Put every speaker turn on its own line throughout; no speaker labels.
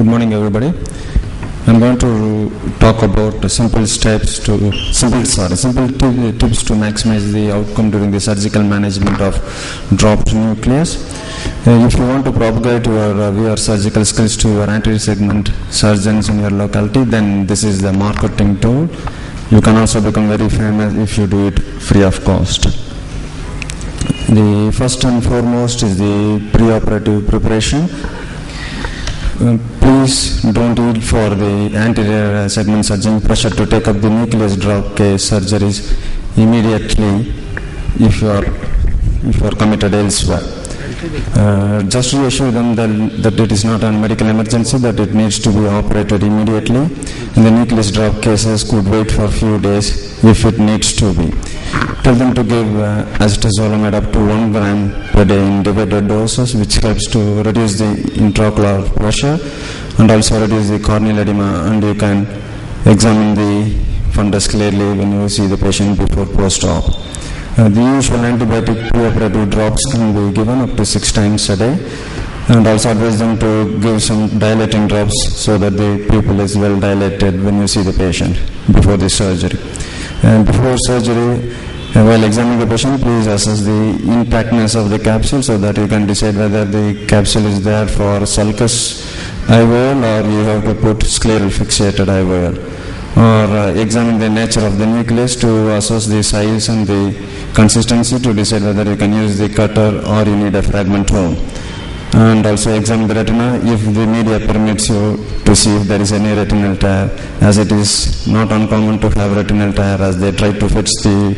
Good morning, everybody. I'm going to talk about simple tips to maximize the outcome during the surgical management of dropped nucleus. If you want to propagate your surgical skills to your anterior segment surgeons in your locality, then this is the marketing tool. You can also become very famous if you do it free of cost. The first and foremost is the preoperative preparation. Please don't yield for the anterior segment surgeon pressure to take up the nucleus drop case surgeries immediately if you are committed elsewhere. Just reassure them that it is not a medical emergency, that it needs to be operated immediately, and the nucleus drop cases could wait for a few days if it needs to be. Tell them to give acetazolamide up to 1 gram per day in divided doses, which helps to reduce the intraocular pressure and also reduce the corneal edema, and you can examine the fundus clearly when you see the patient before post-op. The usual antibiotic preoperative drops can be given up to 6 times a day, and also advise them to give some dilating drops so that the pupil is well dilated when you see the patient before the surgery. Before surgery, while examining the patient, please assess the intactness of the capsule so that you can decide whether the capsule is there for sulcus IOL or you have to put scleral fixated IOL, or examine the nature of the nucleus to assess the size and the consistency to decide whether you can use the cutter or you need a fragment hole. And also examine the retina if the media permits you to see if there is any retinal tear, as it is not uncommon to have retinal tear as they try to fix the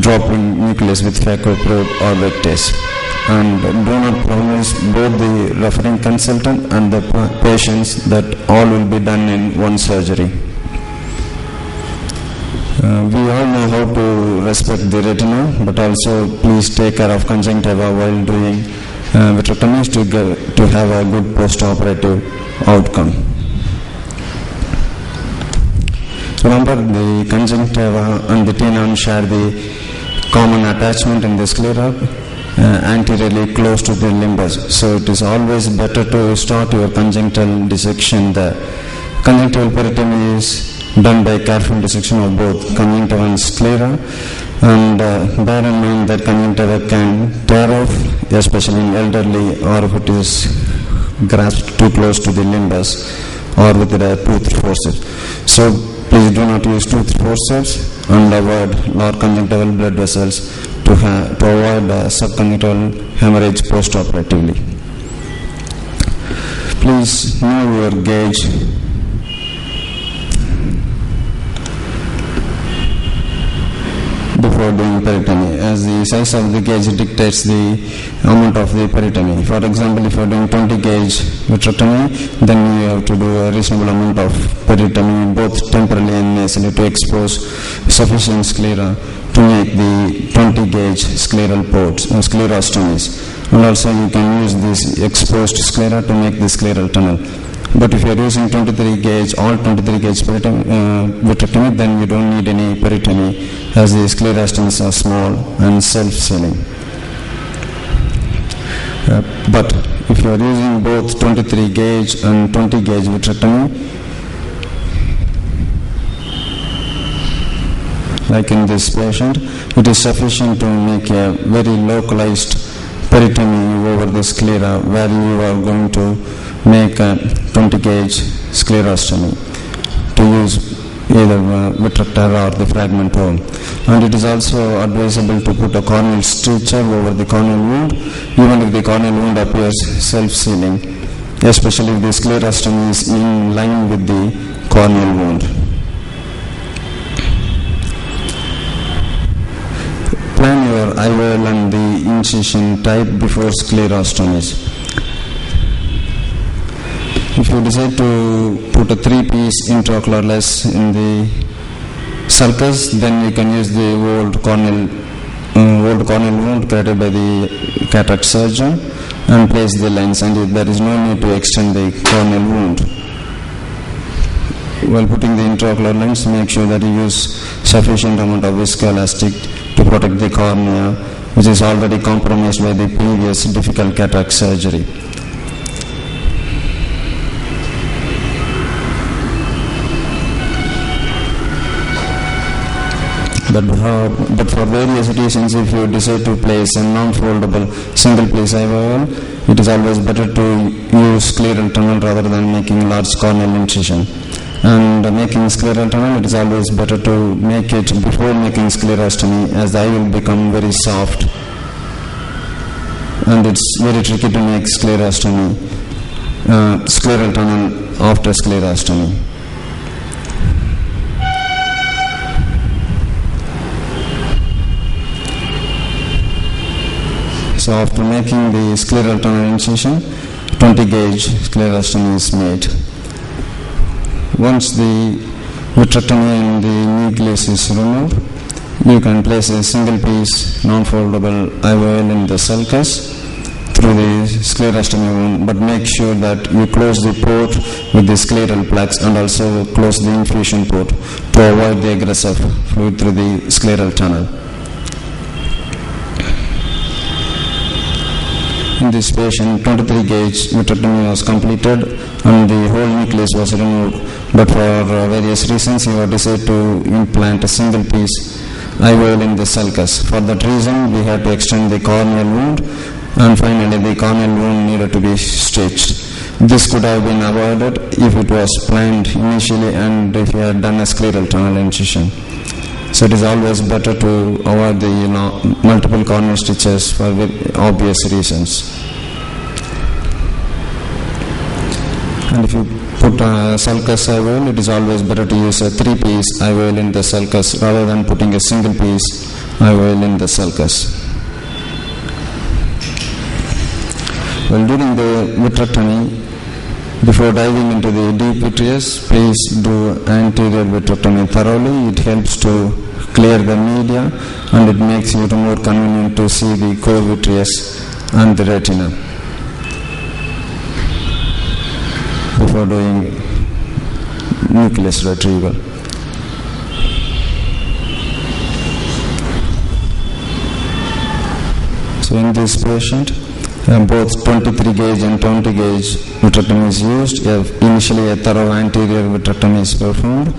dropping nucleus with phaco probe or vectase. And do not promise both the referring consultant and the patients that all will be done in one surgery. We all know how to respect the retina, but also please take care of conjunctiva while doing vitrectomies to have a good post-operative outcome. Remember, the conjunctiva and the tenon share the common attachment in the sclera anteriorly close to the limbus. So it is always better to start your conjunctival dissection there. Conjunctival peritomy is done by careful dissection of both conjunctiva and sclera, and bear in mind that conjunctiva can tear off, especially in elderly, or if it is grasped too close to the limbus or with a tooth forceps. So please do not use tooth forceps and avoid large conjunctival blood vessels to avoid subconjunctival hemorrhage post-operatively. Please know your gauge before doing peritomy, as the size of the gauge dictates the amount of the peritomy. For example, if you are doing 20 gauge vitrectomy, then you have to do a reasonable amount of peritomy both temporally and nasally to expose sufficient sclera to make the 20 gauge scleral ports, sclerostomies. And also you can use this exposed sclera to make the scleral tunnel. But if you are using 23 gauge, all 23 gauge vitrectomy, then you don't need any peritomy, as the sclerostomies are small and self-sealing. But if you are using both 23 gauge and 20 gauge vitrectomy, like in this patient, it is sufficient to make a very localized peritomy over the sclera, where you are going to make a 20 gauge sclerostomy to use either vitrector or the fragment hole. And it is also advisable to put a corneal suture over the corneal wound, even if the corneal wound appears self-sealing, especially if the sclerostomy is in line with the corneal wound. Plan your IOL and the incision type before sclerostomies. If you decide to put a 3-piece intraocular lens in the sulcus, then you can use the old corneal wound created by the cataract surgeon and place the lens, and there is no need to extend the corneal wound. While putting the intraocular lens, make sure that you use sufficient amount of viscoelastic to protect the cornea, which is already compromised by the previous difficult cataract surgery. But for various reasons, if you decide to place a non-foldable single-piece IOL, it is always better to use scleral tunnel rather than making large corneal incision. And making scleral tunnel, it is always better to make it before making sclerostomy, as the eye will become very soft, and it's very tricky to make sclerostomy, scleral tunnel after sclerostomy. So after making the scleral tunnel incision, 20 gauge sclerostomy is made. Once the vitrectomy and the nucleus is removed, you can place a single piece non-foldable IOL in the sulcus through the sclerostomy wound, but make sure that you close the port with the scleral plugs and also close the infusion port to avoid the aggressive fluid through the scleral tunnel. In this patient, 23 gauge vitrectomy was completed and the whole nucleus was removed, but for various reasons he was decided to implant a single piece IOL in the sulcus. For that reason, we had to extend the corneal wound, and finally the corneal wound needed to be stitched. This could have been avoided if it was planned initially and if you had done a scleral tunnel incision. So it is always better to avoid the multiple corneal stitches for obvious reasons. And if you put a sulcus IOL, it is always better to use a 3-piece IOL in the sulcus rather than putting a single piece IOL in the sulcus. Well, during the vitrectomy, before diving into the deep vitreous, please do anterior vitrectomy thoroughly. It helps to clear the media and it makes it more convenient to see the core vitreous and the retina before doing nucleus retrieval. So in this patient, both 23 gauge and 20 gauge vitrectomy is used. Initially a thorough anterior vitrectomy is performed,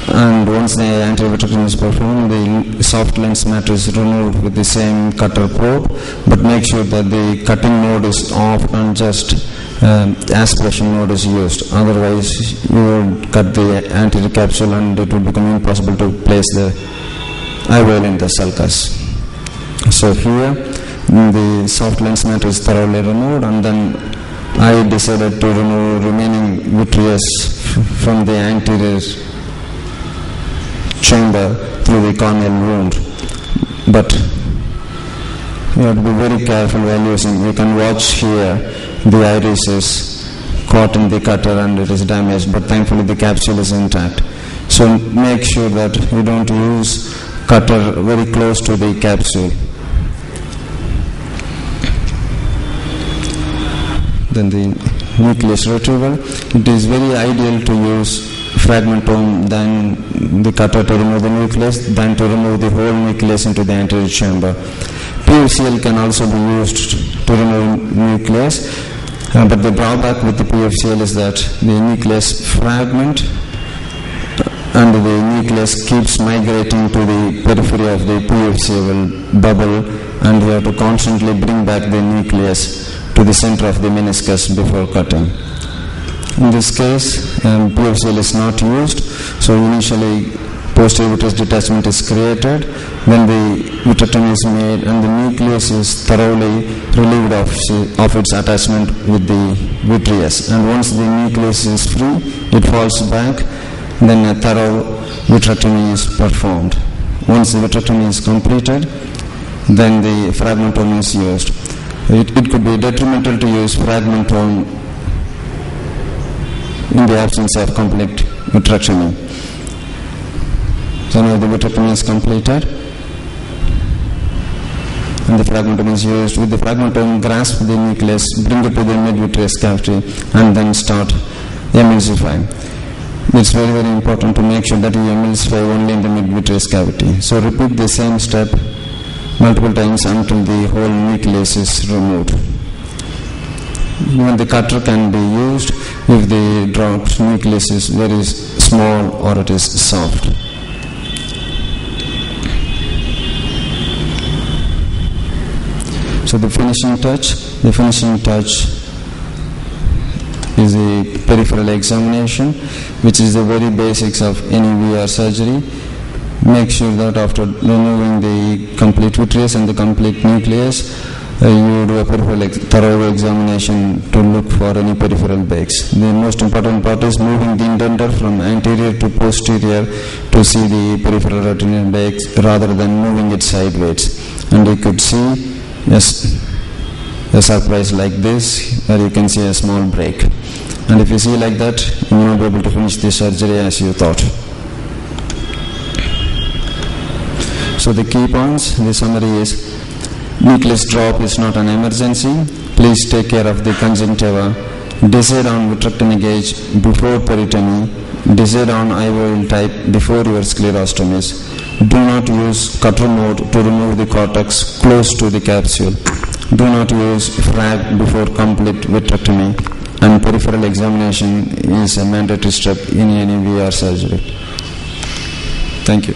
and once the anterior vitrectomy is performed, the soft lens matter is removed with the same cutter probe, but make sure that the cutting mode is off and just aspiration mode is used. Otherwise you would cut the anterior capsule and it would become impossible to place the IOL in the sulcus. So here the soft lens matter is thoroughly removed, and then I decided to remove remaining vitreous from the anterior chamber through the corneal wound. But you have to be very careful while using. You can watch here the iris is caught in the cutter and it is damaged, but thankfully the capsule is intact. So make sure that you don't use cutter very close to the capsule. Then the nucleus retrieval, it is very ideal to use fragmentome than the cutter to remove the nucleus than to remove the whole nucleus into the anterior chamber. PFCL can also be used to remove nucleus, but the drawback with the PFCL is that the nucleus fragment and the nucleus keeps migrating to the periphery of the PFCL bubble, and you have to constantly bring back the nucleus to the center of the meniscus before cutting. In this case, PFCL is not used, so initially posterior vitreous detachment is created, then the vitrectomy is made and the nucleus is thoroughly relieved of its attachment with the vitreous, and once the nucleus is free, it falls back, then a thorough vitrectomy is performed. Once the vitrectomy is completed, then the fragmentome is used. It could be detrimental to use fragmentome in the absence of complete vitrectomy. So now the vitrectomy is completed and the fragmentome is used. With the fragmentome, grasp the nucleus, bring it to the mid-vitreous cavity and then start emulsifying. It's very, very important to make sure that you emulsify only in the mid-vitreous cavity. So repeat the same step multiple times until the whole nucleus is removed. Even the cutter can be used if the dropped nucleus is very small or it is soft. So the finishing touch is the peripheral examination, which is the very basics of any VR surgery. Make sure that after removing the complete vitreous and the complete nucleus, you do a thorough examination to look for any peripheral bags. The most important part is moving the indenter from anterior to posterior to see the peripheral retinal bags rather than moving it sideways. And you could see a surprise like this, where you can see a small break. And if you see like that, you will not be able to finish the surgery as you thought. So the key points, the summary is: nucleus drop is not an emergency. Please take care of the conjunctiva. Decide on vitrectomy gauge before peritomy. Decide on IOL type before your sclerostomies. Do not use cutter mode to remove the cortex close to the capsule. Do not use frag before complete vitrectomy. And peripheral examination is a mandatory step in any VR surgery. Thank you.